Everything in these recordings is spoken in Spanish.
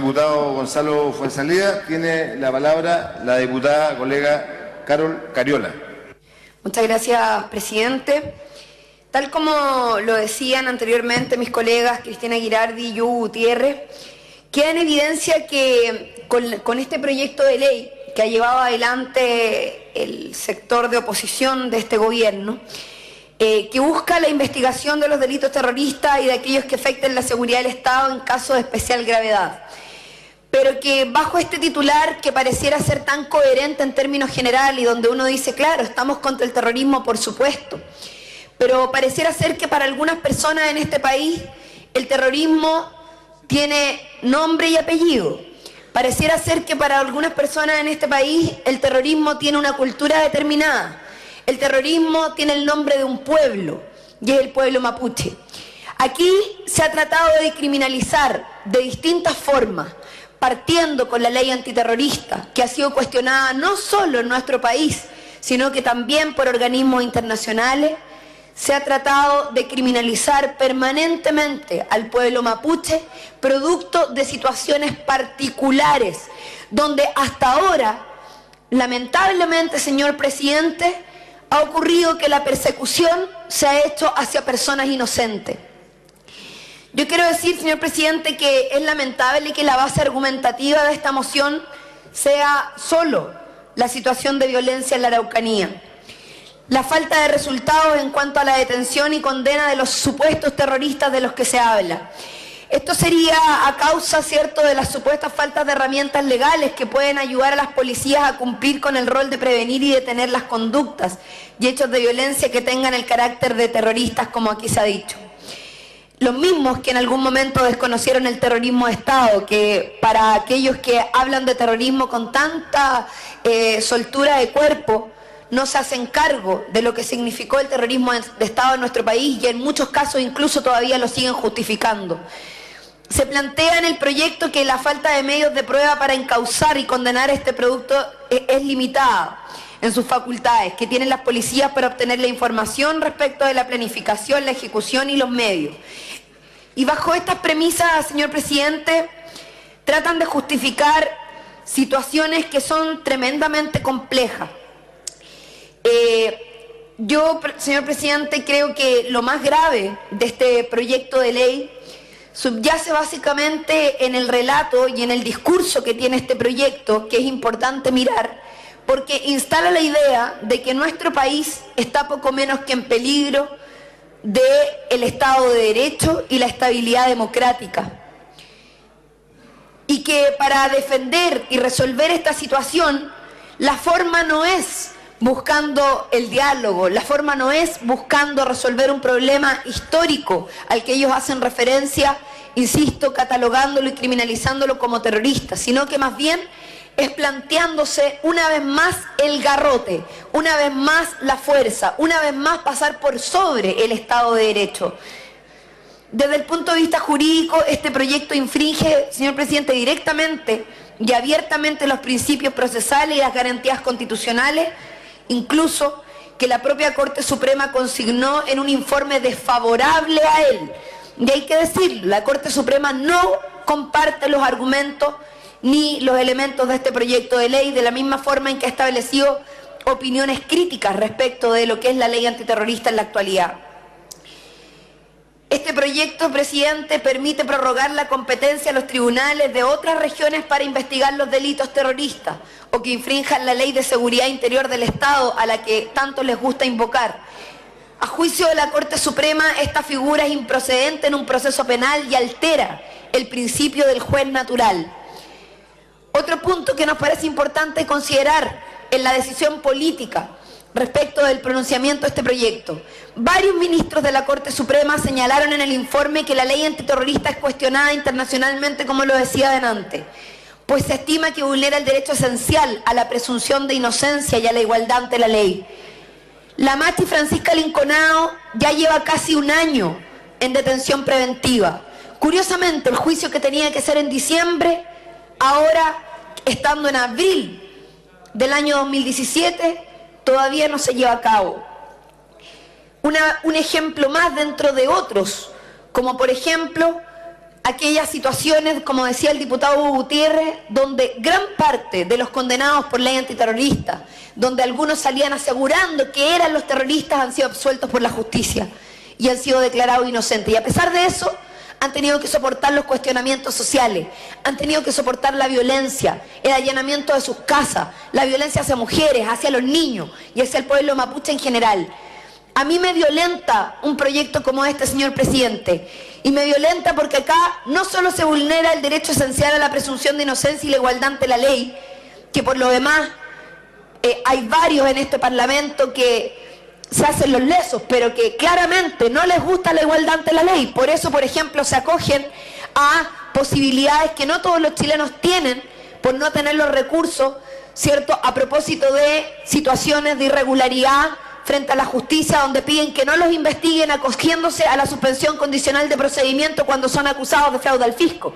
diputado Gonzalo Fuenzalida. Tiene la palabra la diputada colega Carol Cariola. Muchas gracias, presidente. Tal como lo decían anteriormente mis colegas Cristina Girardi y Hugo Gutiérrez, queda en evidencia que con este proyecto de ley que ha llevado adelante el sector de oposición de este gobierno, que busca la investigación de los delitos terroristas y de aquellos que afecten la seguridad del Estado en caso de especial gravedad, pero que bajo este titular que pareciera ser tan coherente en términos generales y donde uno dice, claro, estamos contra el terrorismo, por supuesto, pero pareciera ser que para algunas personas en este país el terrorismo tiene nombre y apellido. Pareciera ser que para algunas personas en este país el terrorismo tiene una cultura determinada. El terrorismo tiene el nombre de un pueblo, y es el pueblo mapuche. Aquí se ha tratado de criminalizar de distintas formas, partiendo con la ley antiterrorista, que ha sido cuestionada no solo en nuestro país, sino que también por organismos internacionales. Se ha tratado de criminalizar permanentemente al pueblo mapuche, producto de situaciones particulares, donde hasta ahora, lamentablemente, señor presidente, ha ocurrido que la persecución se ha hecho hacia personas inocentes. Yo quiero decir, señor presidente, que es lamentable que la base argumentativa de esta moción sea solo la situación de violencia en la Araucanía. La falta de resultados en cuanto a la detención y condena de los supuestos terroristas de los que se habla. Esto sería a causa, ¿cierto?, de las supuestas faltas de herramientas legales que pueden ayudar a las policías a cumplir con el rol de prevenir y detener las conductas y hechos de violencia que tengan el carácter de terroristas, como aquí se ha dicho. Los mismos que en algún momento desconocieron el terrorismo de Estado, que para aquellos que hablan de terrorismo con tanta soltura de cuerpo, no se hacen cargo de lo que significó el terrorismo de Estado en nuestro país y en muchos casos incluso todavía lo siguen justificando. Se plantea en el proyecto que la falta de medios de prueba para encauzar y condenar este producto es limitada en sus facultades que tienen las policías para obtener la información respecto de la planificación, la ejecución y los medios. Y bajo estas premisas, señor presidente, tratan de justificar situaciones que son tremendamente complejas. Yo, señor presidente, creo que lo más grave de este proyecto de ley subyace básicamente en el relato y en el discurso que tiene este proyecto, que es importante mirar, porque instala la idea de que nuestro país está poco menos que en peligro del Estado de Derecho y la estabilidad democrática. Y que para defender y resolver esta situación, la forma no es buscando el diálogo, la forma no es buscando resolver un problema histórico al que ellos hacen referencia, insisto, catalogándolo y criminalizándolo como terrorista, sino que más bien es planteándose una vez más el garrote, una vez más la fuerza, una vez más pasar por sobre el Estado de Derecho. Desde el punto de vista jurídico, este proyecto infringe, señor presidente, directamente y abiertamente los principios procesales y las garantías constitucionales, incluso que la propia Corte Suprema consignó en un informe desfavorable a él. Y hay que decirlo, la Corte Suprema no comparte los argumentos ni los elementos de este proyecto de ley, de la misma forma en que ha establecido opiniones críticas respecto de lo que es la ley antiterrorista en la actualidad. Este proyecto, presidente, permite prorrogar la competencia a los tribunales de otras regiones para investigar los delitos terroristas o que infrinjan la ley de seguridad interior del Estado a la que tanto les gusta invocar. A juicio de la Corte Suprema, esta figura es improcedente en un proceso penal y altera el principio del juez natural. Otro punto que nos parece importante considerar en la decisión política respecto del pronunciamiento de este proyecto. Varios ministros de la Corte Suprema señalaron en el informe que la ley antiterrorista es cuestionada internacionalmente, como lo decía adelante, pues se estima que vulnera el derecho esencial a la presunción de inocencia y a la igualdad ante la ley. La Machi Francisca Linconao ya lleva casi un año en detención preventiva. Curiosamente, el juicio que tenía que ser en diciembre, ahora estando en abril del año 2017, todavía no se lleva a cabo. Un ejemplo más dentro de otros, como por ejemplo aquellas situaciones, como decía el diputado Hugo Gutiérrez, donde gran parte de los condenados por ley antiterrorista, donde algunos salían asegurando que eran los terroristas, han sido absueltos por la justicia y han sido declarados inocentes. Y a pesar de eso, han tenido que soportar los cuestionamientos sociales, han tenido que soportar la violencia, el allanamiento de sus casas, la violencia hacia mujeres, hacia los niños y hacia el pueblo mapuche en general. A mí me violenta un proyecto como este, señor presidente, y me violenta porque acá no solo se vulnera el derecho esencial a la presunción de inocencia y la igualdad ante la ley, que por lo demás hay varios en este Parlamento que se hacen los lesos, pero que claramente no les gusta la igualdad ante la ley. Por eso, por ejemplo, se acogen a posibilidades que no todos los chilenos tienen por no tener los recursos, ¿cierto?, a propósito de situaciones de irregularidad frente a la justicia, donde piden que no los investiguen acogiéndose a la suspensión condicional de procedimiento cuando son acusados de fraude al fisco.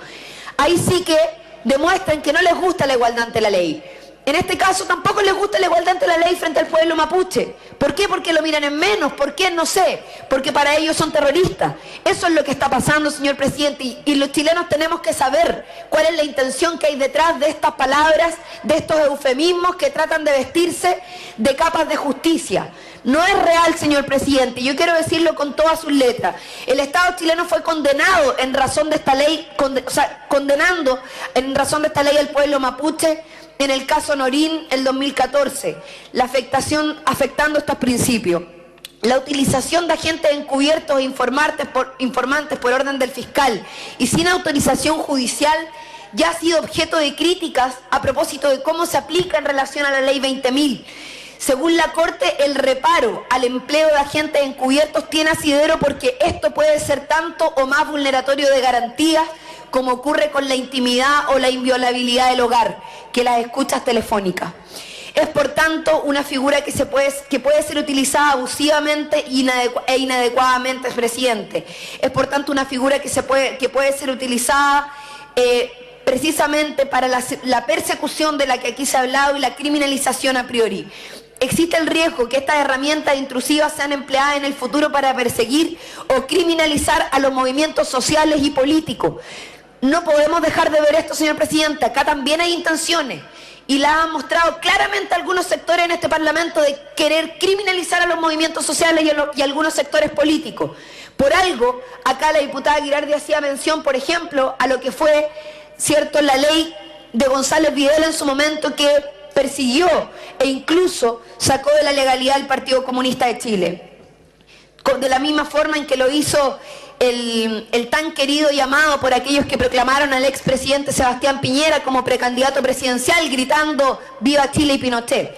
Ahí sí que demuestran que no les gusta la igualdad ante la ley. En este caso tampoco les gusta la igualdad ante la ley frente al pueblo mapuche. ¿Por qué? Porque lo miran en menos. ¿Por qué? No sé. Porque para ellos son terroristas. Eso es lo que está pasando, señor presidente. Y los chilenos tenemos que saber cuál es la intención que hay detrás de estas palabras, de estos eufemismos que tratan de vestirse de capas de justicia. No es real, señor presidente. Yo quiero decirlo con todas sus letras. El Estado chileno fue condenado en razón de esta ley, condenando en razón de esta ley al pueblo mapuche en el caso Norín, el 2014, la afectación afectando estos principios. La utilización de agentes encubiertos e informantes por orden del fiscal y sin autorización judicial ya ha sido objeto de críticas a propósito de cómo se aplica en relación a la ley 20.000. Según la Corte, el reparo al empleo de agentes encubiertos tiene asidero porque esto puede ser tanto o más vulneratorio de garantías como ocurre con la intimidad o la inviolabilidad del hogar, que las escuchas telefónicas. Es por tanto una figura que puede ser utilizada abusivamente e inadecuadamente, presidente. Es por tanto una figura que puede ser utilizada precisamente para la persecución de la que aquí se ha hablado y la criminalización a priori. Existe el riesgo que estas herramientas intrusivas sean empleadas en el futuro para perseguir o criminalizar a los movimientos sociales y políticos. No podemos dejar de ver esto, señor presidente. Acá también hay intenciones y las han mostrado claramente algunos sectores en este Parlamento de querer criminalizar a los movimientos sociales y a algunos sectores políticos. Por algo, acá la diputada Girardi hacía mención, por ejemplo, a lo que fue, cierto, la ley de González Videla en su momento, que persiguió e incluso sacó de la legalidad al Partido Comunista de Chile. De la misma forma en que lo hizo el tan querido y amado por aquellos que proclamaron al expresidente Sebastián Piñera como precandidato presidencial, gritando «Viva Chile y Pinochet».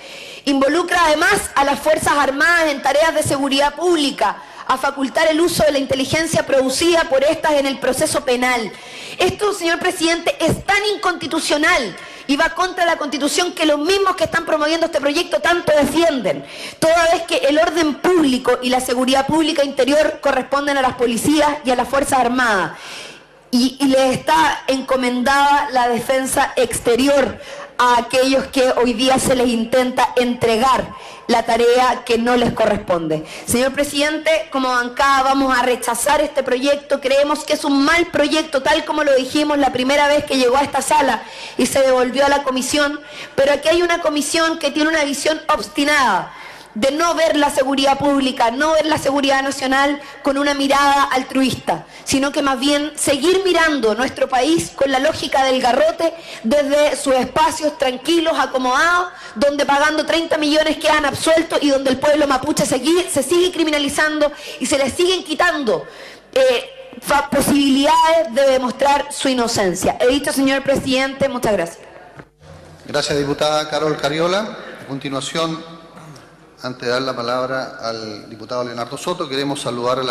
Involucra además a las Fuerzas Armadas en tareas de seguridad pública, a facultar el uso de la inteligencia producida por estas en el proceso penal. Esto, señor presidente, es tan inconstitucional y va contra la Constitución que los mismos que están promoviendo este proyecto tanto defienden, toda vez que el orden público y la seguridad pública interior corresponden a las policías y a las Fuerzas Armadas. Y les está encomendada la defensa exterior a aquellos que hoy día se les intenta entregar la tarea que no les corresponde. Señor presidente, como bancada vamos a rechazar este proyecto. Creemos que es un mal proyecto, tal como lo dijimos la primera vez que llegó a esta sala y se devolvió a la comisión, pero aquí hay una comisión que tiene una visión obstinada de no ver la seguridad pública, no ver la seguridad nacional con una mirada altruista, sino que más bien seguir mirando nuestro país con la lógica del garrote desde sus espacios tranquilos, acomodados, donde pagando 30 millones quedan absueltos y donde el pueblo mapuche se sigue criminalizando y se les siguen quitando posibilidades de demostrar su inocencia. He dicho, señor presidente, muchas gracias. Gracias, diputada Carol Cariola. A continuación, antes de dar la palabra al diputado Leonardo Soto, queremos saludar a la